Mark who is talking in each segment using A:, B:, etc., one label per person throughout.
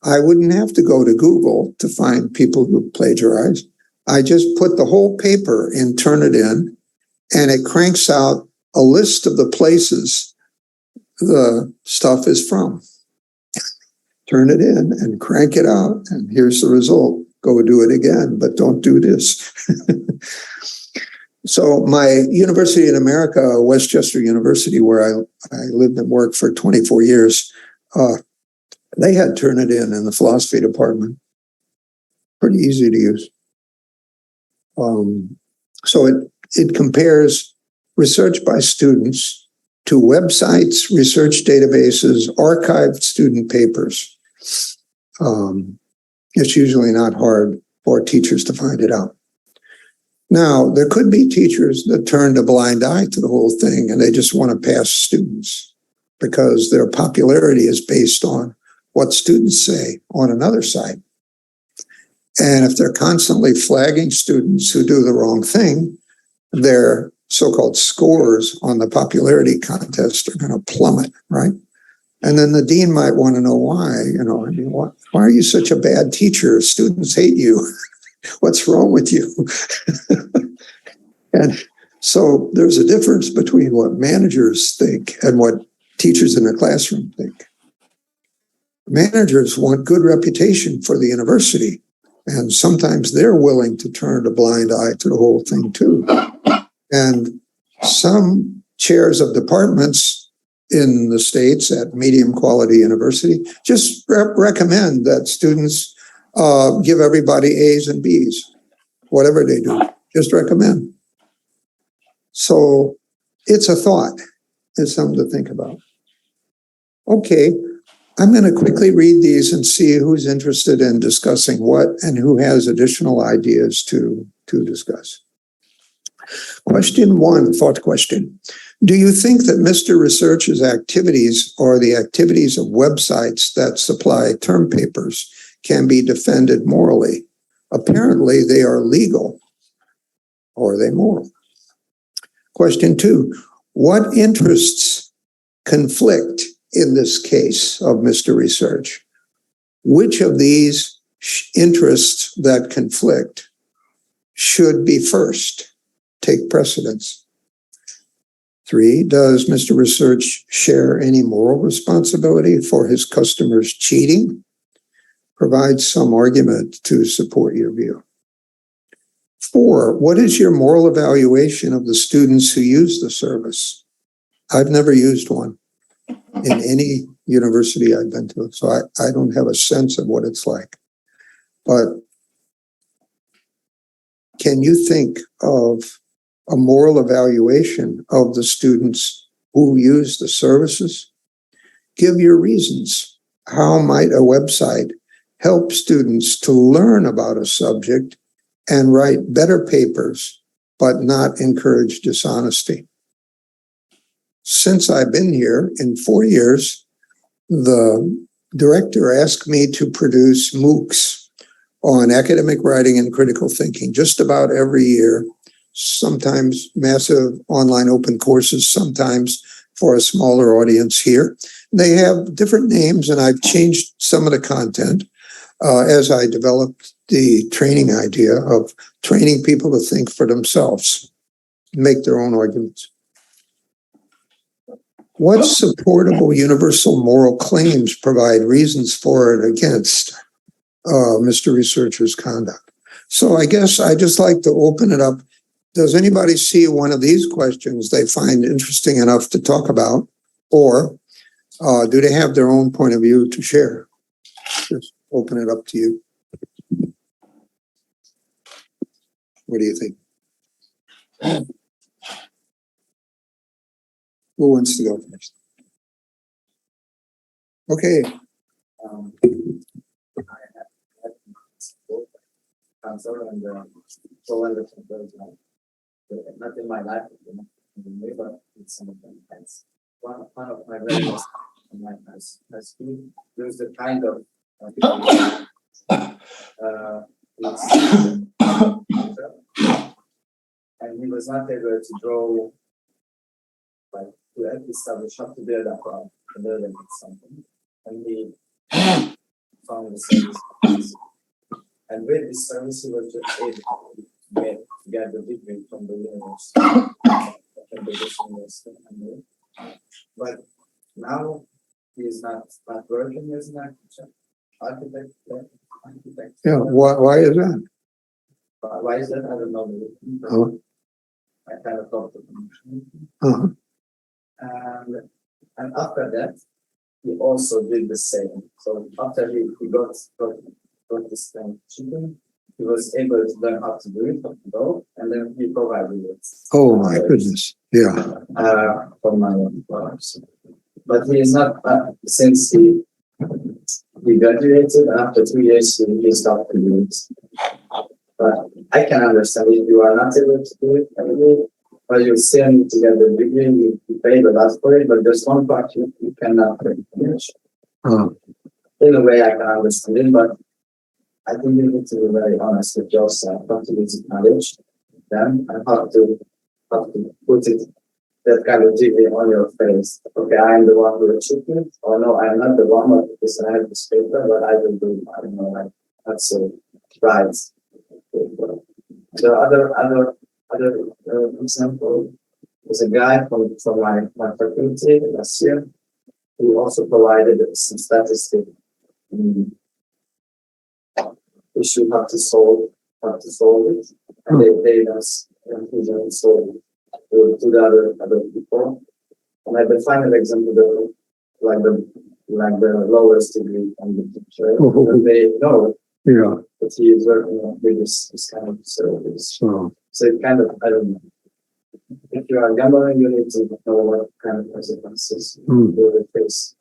A: I wouldn't have to go to Google to find people who plagiarize. I just put the whole paper in Turnitin, and it cranks out a list of the places the stuff is from. Turn it in and crank it out, and here's the result. Go do it again, but don't do this. So my university in America, Westchester University, where I lived and worked for 24 years, they had Turnitin in the philosophy department. Pretty easy to use. So it compares research by students to websites, research databases, archived student papers. It's usually not hard for teachers to find it out. Now, there could be teachers that turn a blind eye to the whole thing and they just want to pass students because their popularity is based on what students say on another site. And if they're constantly flagging students who do the wrong thing, their so-called scores on the popularity contest are going to plummet, right? And then the dean might want to know why, why are you such a bad teacher? Students hate you. What's wrong with you? And so there's a difference between what managers think and what teachers in the classroom think. Managers want good reputation for the university, and sometimes they're willing to turn a blind eye to the whole thing too. And some chairs of departments in the States at medium quality university just recommend that students give everybody A's and B's, whatever they do, just recommend. So it's a thought. It's something to think about. Okay, I'm going to quickly read these and see who's interested in discussing what and who has additional ideas to discuss. Question 1, thought question. Do you think that Mr. Researcher's activities or the activities of websites that supply term papers can be defended morally? Apparently, they are legal. Or are they moral? Question 2, what interests conflict in this case of Mr. Research? Which of these interests that conflict should be first, take precedence? 3, does Mr. Research share any moral responsibility for his customers cheating? Provide some argument to support your view. 4, what is your moral evaluation of the students who use the service? I've never used one in any university I've been to, so I don't have a sense of what it's like. But can you think of a moral evaluation of the students who use the services? Give your reasons. How might a website help students to learn about a subject and write better papers, but not encourage dishonesty? Since I've been here in 4 years, the director asked me to produce MOOCs on academic writing and critical thinking just about every year, sometimes massive online open courses, sometimes for a smaller audience here. They have different names, and I've changed some of the content as I developed the training idea of training people to think for themselves, make their own arguments. What supportable universal moral claims provide reasons for and against Mr. Researcher's conduct? So I guess I just like to open it up. Does anybody see one of these questions they find interesting enough to talk about, or do they have their own point of view to share? Just open it up to you. What do you think? Who wants to go first? Okay.
B: Not in my life, but in some of them. One of my very best has been used the kind of and he was not able to draw, like, to establish how to build up a building or something. And he found the service. And with this service, he was just able to get the degree from the university. But now he is not working as an architect.
A: Yeah, why is that?
B: Why is that? I don't know. I kind of thought of
A: Uh-huh.
B: And after that, he also did the same. So after he got this chicken, he was able to learn how to do it, how to go, and then he provided it.
A: Oh my goodness! Yeah.
B: For my products. But he is not since he graduated after 2 years. He stopped to do it. But I can understand if you are not able to do it anymore, but you still need to get the degree. You pay the last for it, but there's one part you cannot finish. In a way, I can understand it, but I think you need to be very honest with yourself, how to use knowledge, then, and how to put it, that kind of degree on your face. Okay, I'm the one who achieved it, or no, I'm not the one, but because I have this paper, but I will do, I don't know, like, that's so right. The other example is a guy from my faculty last year, who also provided some statistics. Issue how to solve it, and they just solve it to the other people. And like the final example, like the lowest degree on the teacher, they know that he is working with this kind of service. So it kind of, I don't know. If you are gambling, you need to know what kind of consequences you will face.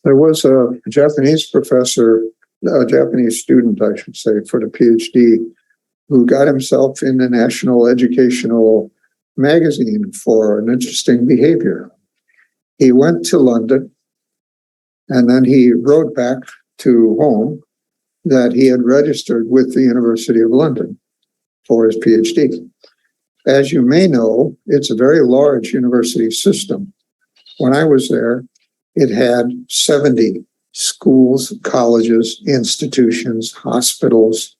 A: There was a Japanese professor, a Japanese student, I should say, for the PhD, who got himself in the National Educational Magazine for an interesting behavior. He went to London, and then he wrote back to home that he had registered with the University of London for his PhD. As you may know, it's a very large university system. When I was there, it had 70 schools, colleges, institutions, hospitals,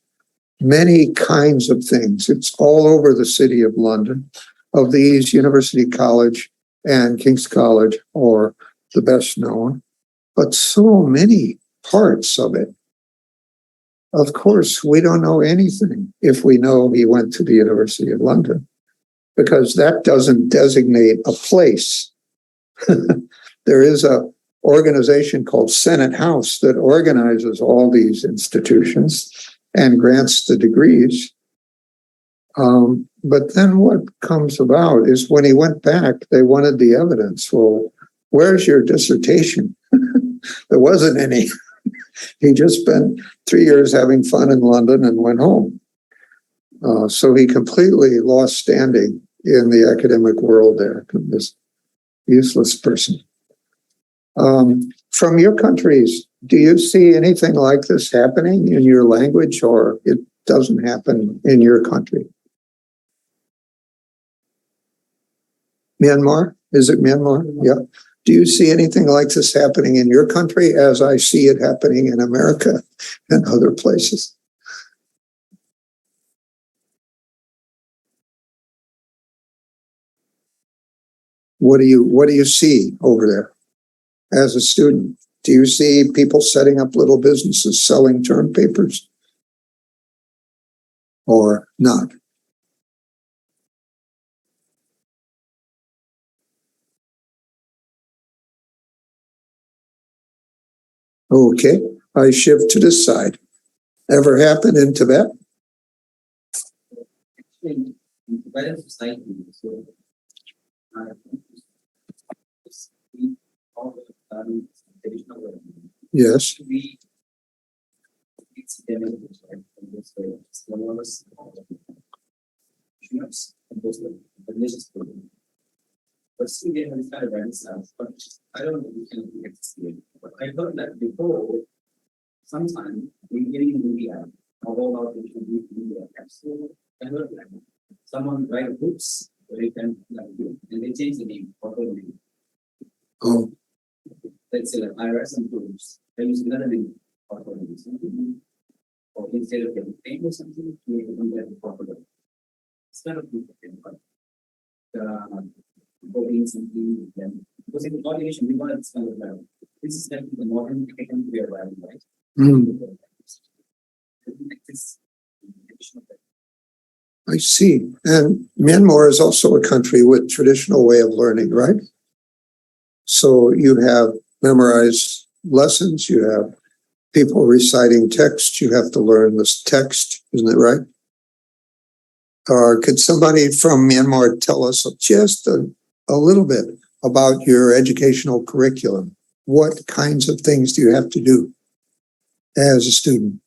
A: many kinds of things. It's all over the city of London. Of these, University College and King's College are the best known, but so many parts of it. Of course, we don't know anything if we know he went to the University of London, because that doesn't designate a place. There is a organization called Senate House that organizes all these institutions and grants the degrees. But then what comes about is when he went back, they wanted the evidence. Well, where's your dissertation? There wasn't any. He just spent 3 years having fun in London and went home. So he completely lost standing in the academic world there, this useless person. From your countries, do you see anything like this happening in your language, or it doesn't happen in your country? Myanmar? Is it Myanmar? Yeah. Do you see anything like this happening in your country as I see it happening in America and other places? What do you see over there as a student? Do you see people setting up little businesses selling term papers or not? Okay, I shift to this side. Ever happen in Tibet?
B: In Tibetan society, so all the traditional way.
A: Yes.
B: It's religious program. But still getting this kind of renaissance, but I don't know if we can explain. But I heard that before, sometime in getting India, all out into India, so I heard that someone write books where you can and they change the name for the name.
A: Oh.
B: let's say like I write some tools, I use another name for something, or instead of getting paid or something, you can get it properly. Instead of coding something, then because in coordination we want this kind of level. This is like the modern application we are writing, right?
A: I see. And Myanmar is also a country with traditional way of learning, right? So you have memorized lessons, you have people reciting text, you have to learn this text, isn't it right? Or could somebody from Myanmar tell us just a little bit about your educational curriculum? What kinds of things do you have to do as a student?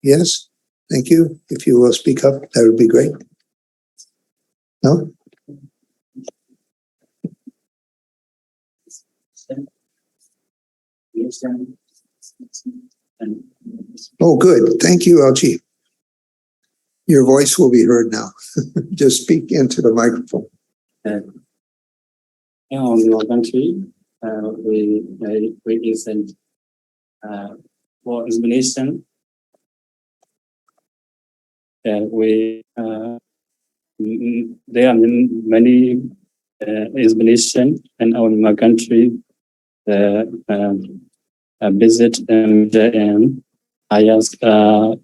A: Yes, thank you. If you will speak up, that would be great. No? Oh, good. Thank you, LG. Your voice will be heard now. Just speak into the microphone.
C: In our country, we listen for explanation. There are many explanation in our country. Visit and I ask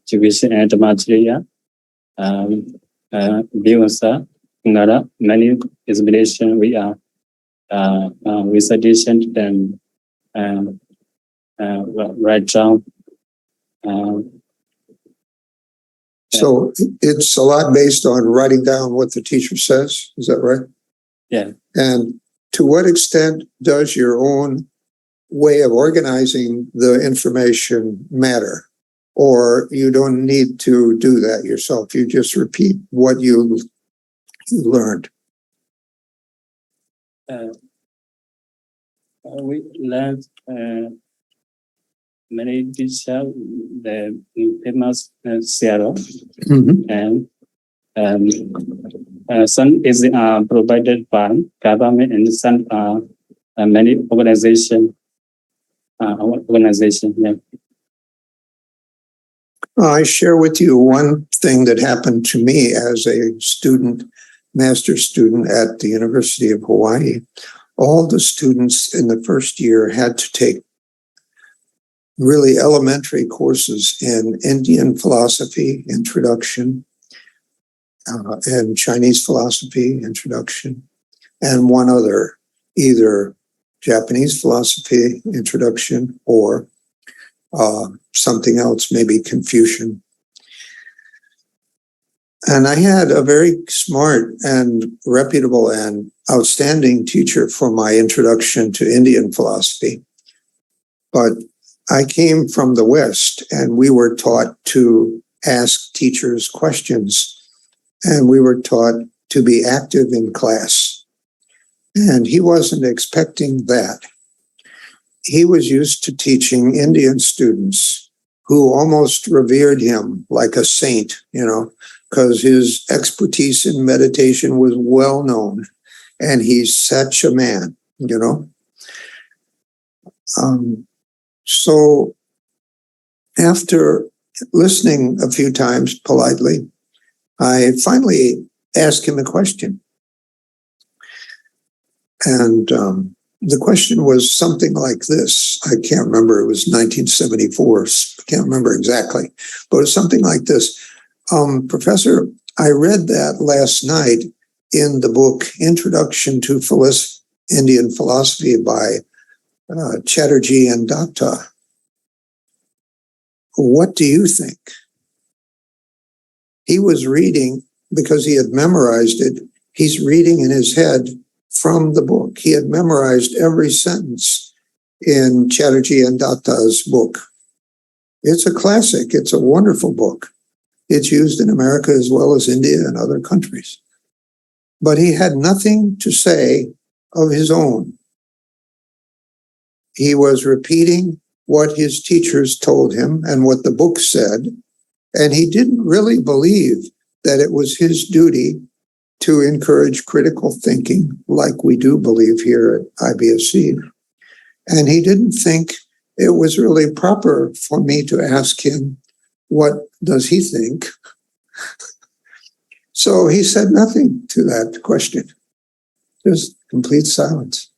C: tuition and material. Many explanation we are recitation and write down.
A: So it's a lot based on writing down what the teacher says. Is that right?
C: Yeah.
A: And to what extent does your own way of organizing the information matter? Or you don't need to do that yourself. You just repeat what you learned.
C: We learned many teachers, the famous Seattle, and some is provided by government and some many organization. Yeah.
A: I share with you one thing that happened to me as a student, master's student at the University of Hawaii. All the students in the first year had to take really elementary courses in Indian philosophy, introduction, and Chinese philosophy, introduction, and one other, either Japanese philosophy, introduction, or something else, maybe Confucian. And I had a very smart and reputable and outstanding teacher for my introduction to Indian philosophy. But I came from the West, and we were taught to ask teachers questions, and we were taught to be active in class. And he wasn't expecting that. He was used to teaching Indian students who almost revered him like a saint, because his expertise in meditation was well known, and he's such a man, So after listening a few times politely, I finally asked him a question. And the question was something like this. I can't remember. It was 1974. I can't remember exactly. But it was something like this. Professor, I read that last night in the book Introduction to Indian Philosophy by Chatterjee and Datta. What do you think? He was reading, because he had memorized it, he's reading in his head from the book. He had memorized every sentence in Chatterjee and Datta's book. It's a classic. It's a wonderful book. It's used in America as well as India and other countries. But he had nothing to say of his own. He was repeating what his teachers told him and what the book said, and he didn't really believe that it was his duty to encourage critical thinking, like we do believe here at IBSC. And he didn't think it was really proper for me to ask him, what does he think? So he said nothing to that question. Just complete silence.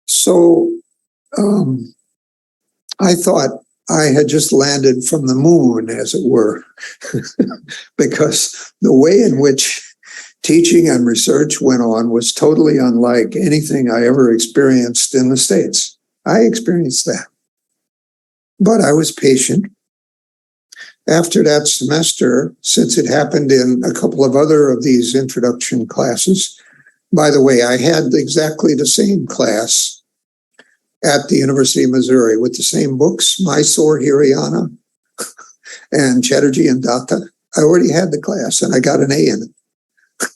A: So I thought I had just landed from the moon, as it were, because the way in which teaching and research went on was totally unlike anything I ever experienced in the States. I experienced that. But I was patient. After that semester, since it happened in a couple of other of these introduction classes, by the way, I had exactly the same class at the University of Missouri with the same books, Mysore, Hirayana, and Chatterjee and Datta. I already had the class and I got an A in it.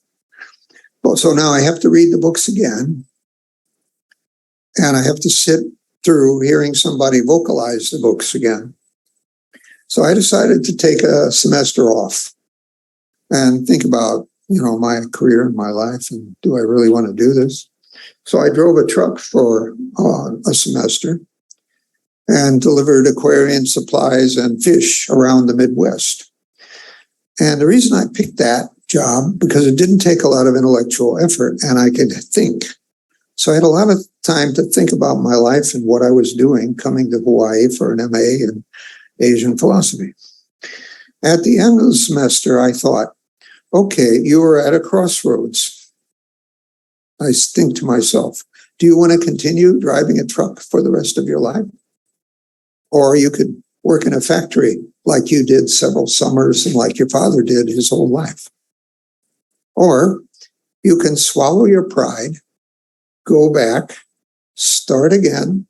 A: Well, so now I have to read the books again, and I have to sit through hearing somebody vocalize the books again. So I decided to take a semester off and think about, my career and my life, and do I really want to do this? So I drove a truck for a semester and delivered aquarium supplies and fish around the Midwest. And the reason I picked that job, because it didn't take a lot of intellectual effort and I could think. So I had a lot of time to think about my life and what I was doing, coming to Hawaii for an MA in Asian philosophy. At the end of the semester, I thought, okay, you are at a crossroads. I think to myself, do you want to continue driving a truck for the rest of your life? Or you could work in a factory like you did several summers and like your father did his whole life. Or you can swallow your pride, go back, start again,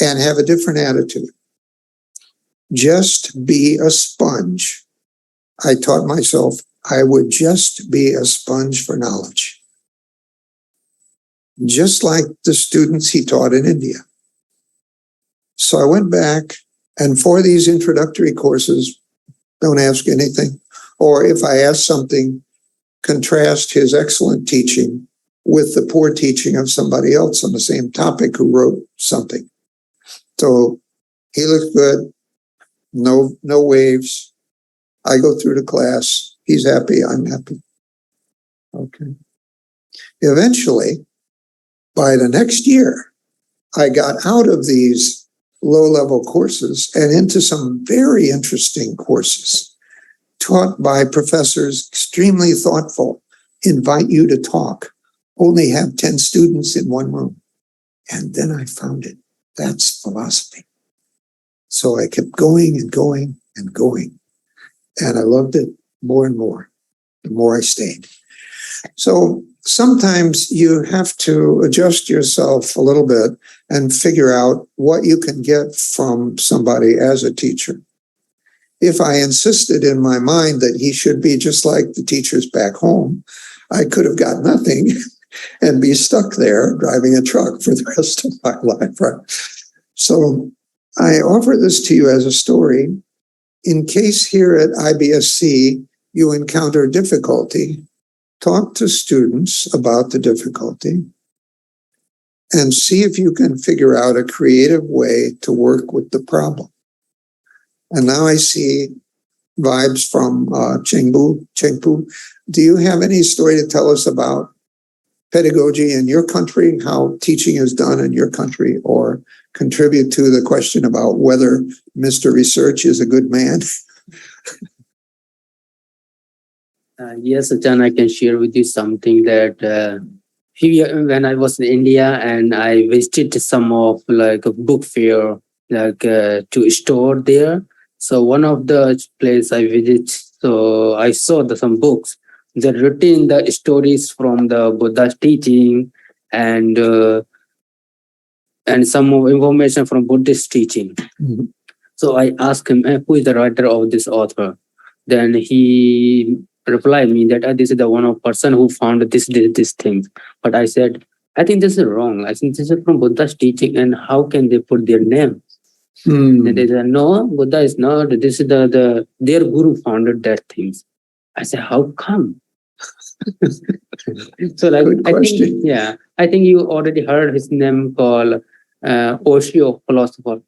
A: and have a different attitude. Just be a sponge. I taught myself I would just be a sponge for knowledge. Just like the students he taught in India. So I went back, and for these introductory courses, don't ask anything. Or if I ask something, contrast his excellent teaching with the poor teaching of somebody else on the same topic who wrote something. So he looks good, no waves. I go through the class, he's happy, I'm happy. Okay. Eventually, by the next year, I got out of these low-level courses and into some very interesting courses taught by professors extremely thoughtful, invite you to talk, only have 10 students in one room. And then I found it. That's philosophy. So I kept going and going and going. And I loved it more and more, the more I stayed. So sometimes you have to adjust yourself a little bit and figure out what you can get from somebody as a teacher. If I insisted in my mind that he should be just like the teachers back home, I could have got nothing and be stuck there driving a truck for the rest of my life. Right? So I offer this to you as a story. In case here at IBSC you encounter difficulty, talk to students about the difficulty and see if you can figure out a creative way to work with the problem. And now I see vibes from Chengpu. Do you have any story to tell us about pedagogy in your country, how teaching is done in your country, or contribute to the question about whether Mr. Research is a good man?
D: Yes, Ajahn, I can share with you something that when I was in India and I visited some of like a book fair, like to store there. So one of the place I visited, so I saw some books that written the stories from the Buddha's teaching and some of information from Buddhist teaching.
A: Mm-hmm.
D: So I asked him, who is the writer of this author? Then he replied me that this is the one of person who found this thing. But I said, I think this is wrong. I think this is from Buddha's teaching, and how can they put their name? And they said, no, Buddha is not. This is their guru founded that things. I said, how come? So like,
A: Good question.
D: I think you already heard his name called Osho philosopher.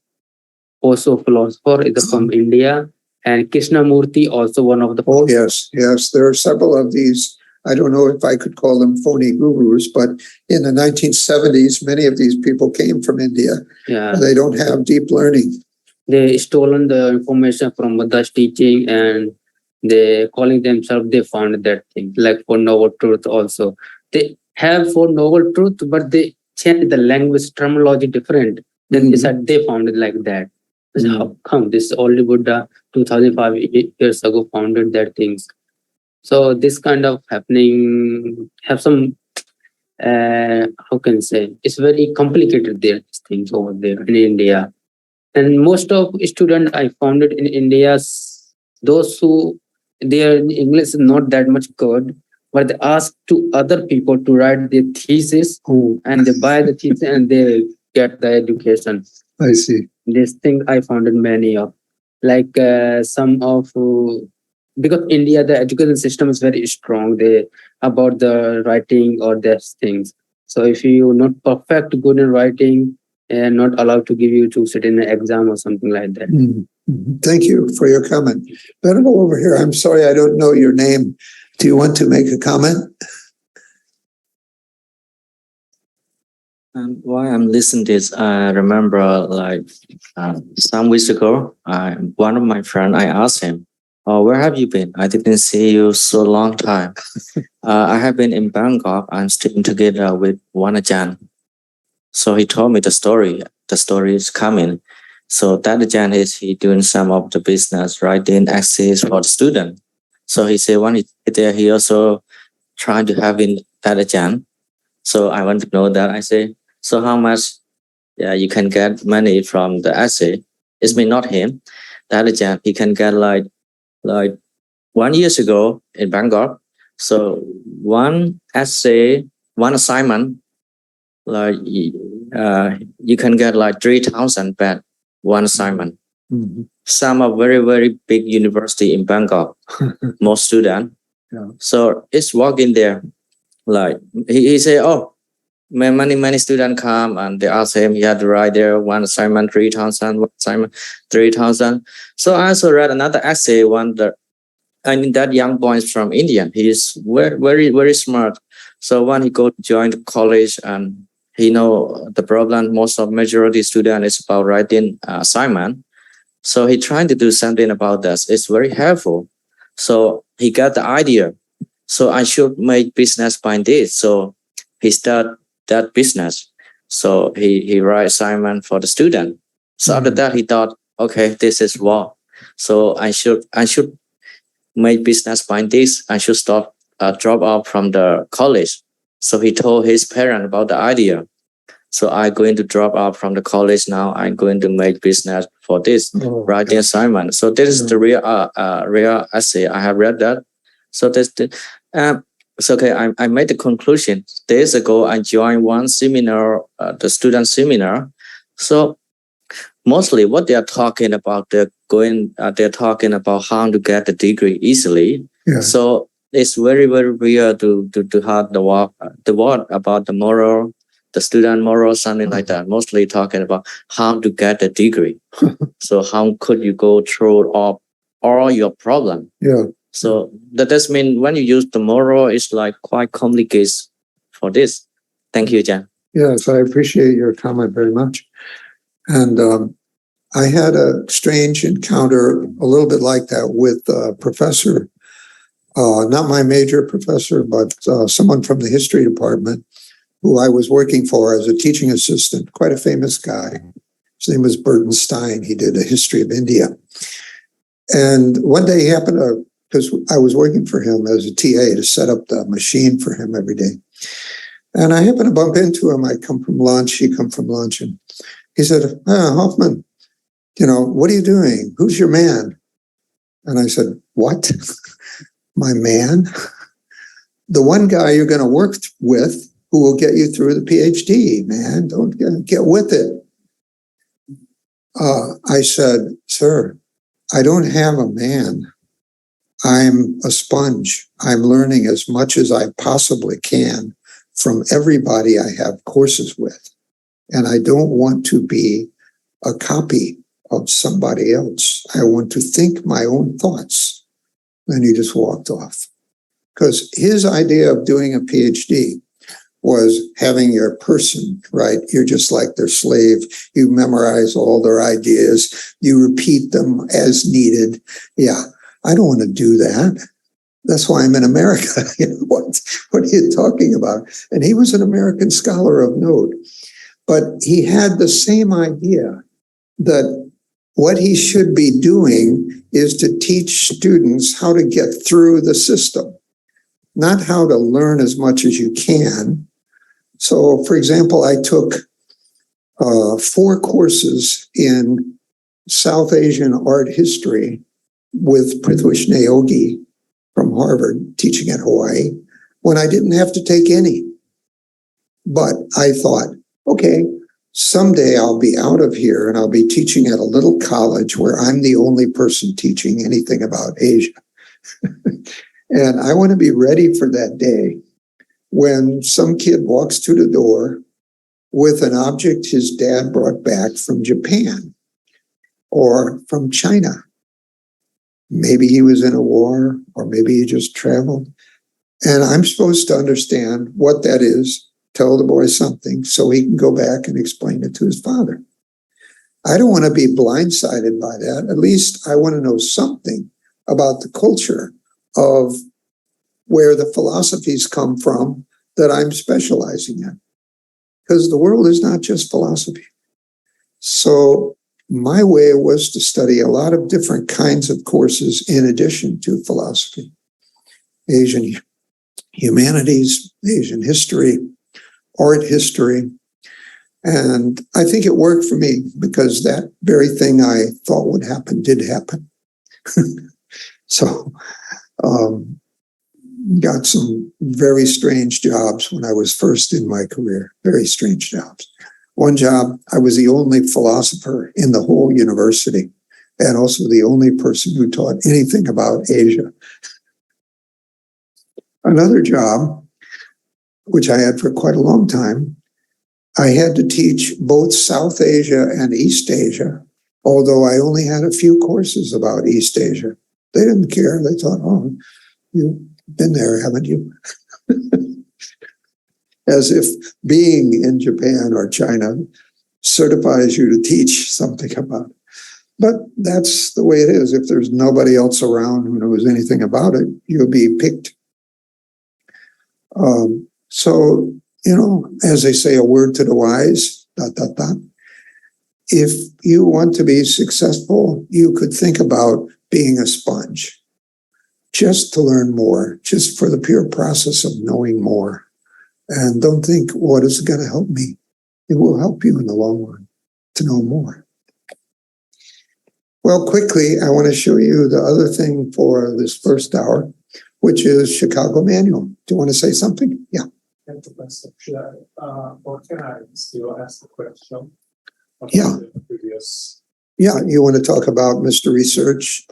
D: Osho philosopher is from India, and Krishnamurti also one of the.
A: Oh, yes. There are several of these. I don't know if I could call them phony gurus, but in the 1970s, many of these people came from India.
D: Yeah.
A: They don't have deep learning.
D: They stolen the information from Buddha's teaching, and they calling themselves, they found that thing, like for noble truth also. They have for noble truth, but they change the language terminology different. Then they said they found it like that. How come this only Buddha 2005 years ago founded that things? So this kind of happening have some how can I say, it's very complicated there, these things over there in India. And most of students I found it in India, those who their English is not that much good, but they ask to other people to write their thesis, and they buy the thesis and they get the education.
A: I see.
D: This thing I found in many of, like some of, because India, the education system is very strong. They about the writing or these things. So if you not perfect good in writing, and not allowed to give you to sit in an exam or something like that.
A: Thank you for your comment. Venerable over here, I'm sorry I don't know your name. Do you want to make a comment?
E: While I'm listening to this, I remember like some weeks ago, one of my friends, I asked him, "Oh, where have you been? I didn't see you so long time." I have been in Bangkok. I'm staying together with one Ajahn. So he told me the story. The story is coming. So that Ajahn he doing some of the business, writing essays for the student. So he said when he there, he also trying to have in that Ajahn. So I want to know that. I say, so how much you can get money from the essay? It's me, not him. That Ajahn, he can get like 1 year ago in Bangkok. So one essay, one assignment, like you can get like 3,000 baht one assignment. Some are very, very big university in Bangkok, most students. So it's working there. Like he say, oh, many students come and they ask him, he had to write there one assignment 3,000, one assignment 3,000. So I also read another essay, that young boy is from India. He is very, very, very smart. So when he go to join the college, and he know the problem, most of majority student is about writing assignment. So he trying to do something about this. It's very helpful. So he got the idea. So I should make business by this. So he start that business. So he write assignment for the student. So after that, he thought, okay, this is what. So I should make business by this. I should stop, drop out from the college. So he told his parent about the idea. So I'm going to drop out from the college now. I'm going to make business for this, writing assignment. So this is the real essay. I have read that. So that's it's okay. I made the conclusion. Days ago, I joined one seminar, the student seminar. So mostly what they are talking about, they're talking about how to get the degree easily. So it's very, very real to have the word about the moral, the student moral, something like that. Mostly talking about how to get the degree. So how could you go through all your problem? So that does mean when you use the moral, it's like quite complicated for this. Thank you, Jan.
A: Yes, I appreciate your comment very much. And I had a strange encounter, a little bit like that, with a professor, not my major professor, but someone from the history department who I was working for as a teaching assistant, quite a famous guy. His name was Burton Stein. He did a history of India. And one day he happened to, because I was working for him as a TA to set up the machine for him every day. And I happened to bump into him. I come from lunch, he come from lunch. And he said, Hoffman, what are you doing? Who's your man? And I said, what? My man? The one guy you're going to work with who will get you through the PhD, man. Don't get with it. I said, sir, I don't have a man. I'm a sponge. I'm learning as much as I possibly can from everybody I have courses with. And I don't want to be a copy of somebody else. I want to think my own thoughts. Then he just walked off. Because his idea of doing a PhD was having your person, right? You're just like their slave. You memorize all their ideas. You repeat them as needed. Yeah, I don't want to do that. That's why I'm in America. You know, what are you talking about? And he was an American scholar of note. But he had the same idea that what he should be doing is to teach students how to get through the system, not how to learn as much as you can. So, for example, I took 4 courses in South Asian art history with Prithvish Neogi from Harvard, teaching at Hawaii, when I didn't have to take any. But I thought, okay, someday I'll be out of here and I'll be teaching at a little college where I'm the only person teaching anything about Asia. And I want to be ready for that day when some kid walks to the door with an object his dad brought back from Japan or from China. Maybe he was in a war, or maybe he just traveled. And I'm supposed to understand what that is, tell the boy something so he can go back and explain it to his father. I don't want to be blindsided by that. At least I want to know something about the culture of where the philosophies come from that I'm specializing in. Because the world is not just philosophy. So my way was to study a lot of different kinds of courses in addition to philosophy. Asian humanities, Asian history, art history. And I think it worked for me because that very thing I thought would happen did happen. So got some very strange jobs when I was first in my career, very strange jobs. One job, I was the only philosopher in the whole university and also the only person who taught anything about Asia. Another job, which I had for quite a long time, I had to teach both South Asia and East Asia, although I only had a few courses about East Asia. They didn't care. They thought, oh, you've been there, haven't you? As if being in Japan or China certifies you to teach something about it. But that's the way it is. If there's nobody else around who knows anything about it, you'll be picked. So, you know, as they say, a word to the wise, ... If you want to be successful, you could think about being a sponge, just to learn more, just for the pure process of knowing more. And don't think, what is going to help me? It will help you in the long run to know more. Well, quickly, I want to show you the other thing for this first hour, which is Chicago Manual. Do you want to say something? Yeah.
F: Thank you, Professor. Or can I still ask a question?
A: Yeah. Yeah, you want to talk about Mr. Research?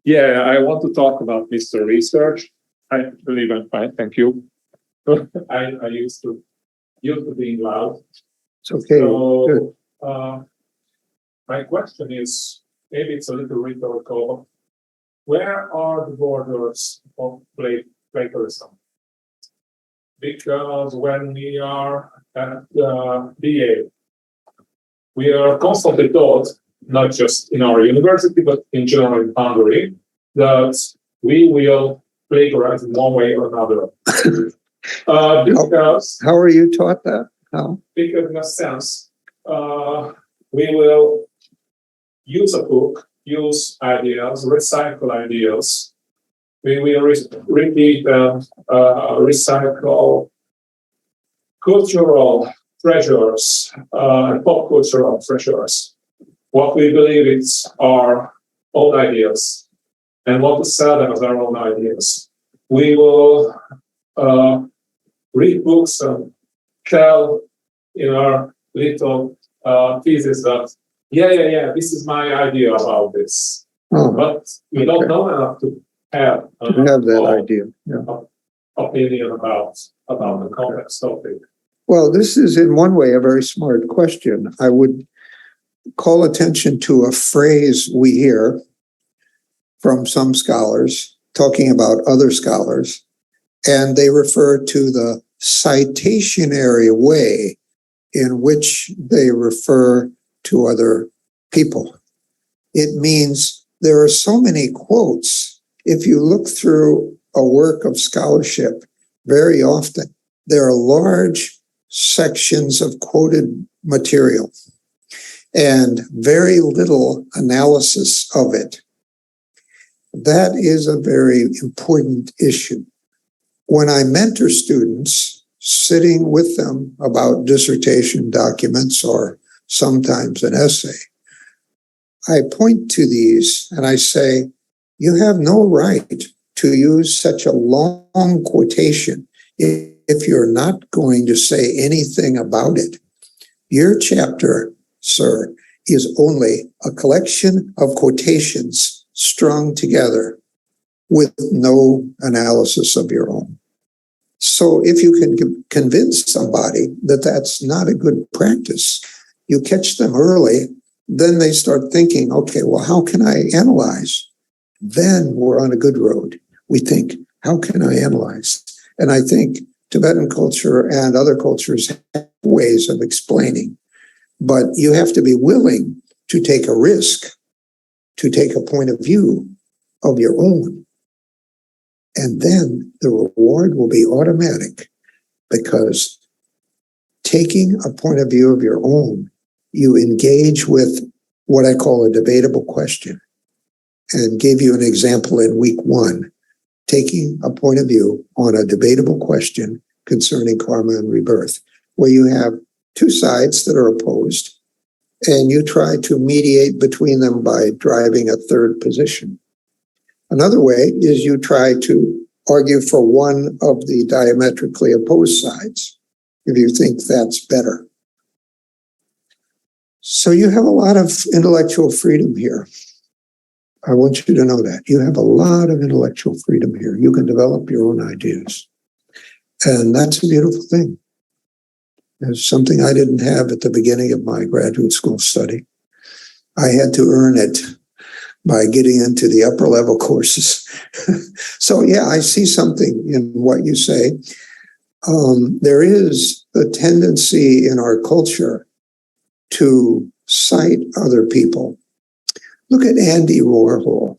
F: Yeah, I want to talk about Mr. Research. I believe I'm fine, thank you. I used to being loud.
A: It's okay.
F: So, my question is, maybe it's a little rhetorical. Where are the borders of Platonism? Because when we are at the DA, we are constantly taught, not just in our university, but in general in Hungary, that we will plagiarize in one way or another. Because
A: how are you taught that? How?
F: Because in a sense, we will use a book, use ideas, recycle ideas. We will repeat and recycle cultural treasures, pop cultural treasures. What we believe it's our own ideas and want to sell them as our own ideas. We will read books and tell in our little thesis that Yeah. This is my idea about this.
A: Oh,
F: But we don't know enough to have
A: that idea. Yeah.
F: opinion about the complex topic.
A: Well, this is in one way a very smart question. I would call attention to a phrase we hear from some scholars talking about other scholars, and they refer to the citationary way in which they refer to other people. It means there are so many quotes. If you look through a work of scholarship, very often there are large sections of quoted material and very little analysis of it. That is a very important issue. When I mentor students, sitting with them about dissertation documents or sometimes an essay, I point to these and I say, you have no right to use such a long quotation if you're not going to say anything about it. Your chapter, sir, is only a collection of quotations strung together with no analysis of your own. So if you can convince somebody that that's not a good practice, you catch them early, then they start thinking, okay, well, how can I analyze? Then we're on a good road. We think, how can I analyze? And I think Tibetan culture and other cultures have ways of explaining, but you have to be willing to take a risk, to take a point of view of your own. And then the reward will be automatic, because taking a point of view of your own, you engage with what I call a debatable question, and gave you an example in week 1, taking a point of view on a debatable question concerning karma and rebirth, where you have two sides that are opposed, and you try to mediate between them by driving a third position. Another way is you try to argue for one of the diametrically opposed sides, if you think that's better. So you have a lot of intellectual freedom here. I want you to know that. You have a lot of intellectual freedom here. You can develop your own ideas. And that's a beautiful thing. It's something I didn't have at the beginning of my graduate school study. I had to earn it by getting into the upper level courses. So yeah, I see something in what you say. There is a tendency in our culture to cite other people. Look at Andy Warhol.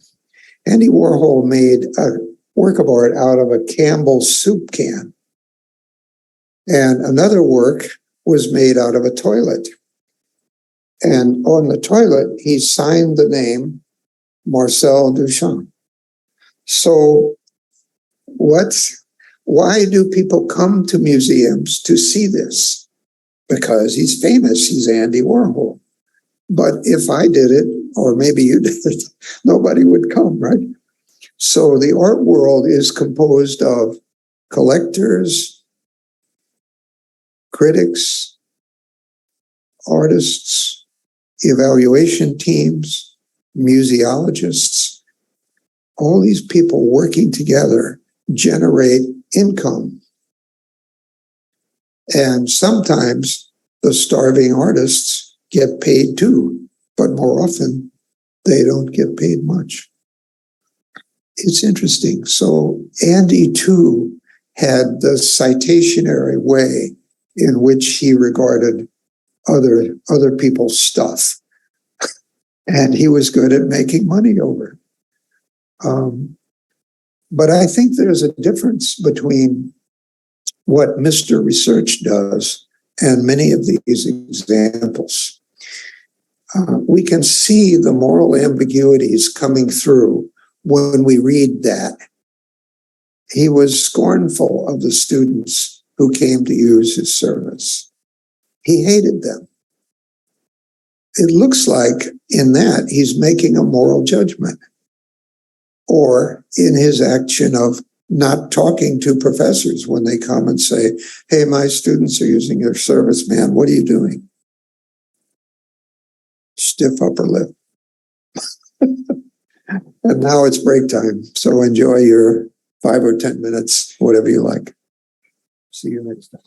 A: Andy Warhol made a work of art out of a Campbell's soup can. And another work was made out of a toilet. And on the toilet, he signed the name Marcel Duchamp. So why do people come to museums to see this? Because he's famous, he's Andy Warhol. But if I did it, or maybe you did it, nobody would come, right? So the art world is composed of collectors, critics, artists, evaluation teams, museologists. All these people working together generate income. And sometimes the starving artists get paid too, but more often they don't get paid much. It's interesting. So Andy too had the citationary way in which he regarded other people's stuff. And he was good at making money over it. But I think there's a difference between what Mr. Research does and many of these examples. We can see the moral ambiguities coming through when we read that. He was scornful of the students who came to use his service. He hated them. It looks like in that he's making a moral judgment, or in his action of not talking to professors when they come and say, hey, my students are using your service, man, what are you doing? stiff upper lip. And now it's break time, so enjoy your 5 or 10 minutes, whatever you like. See you next time.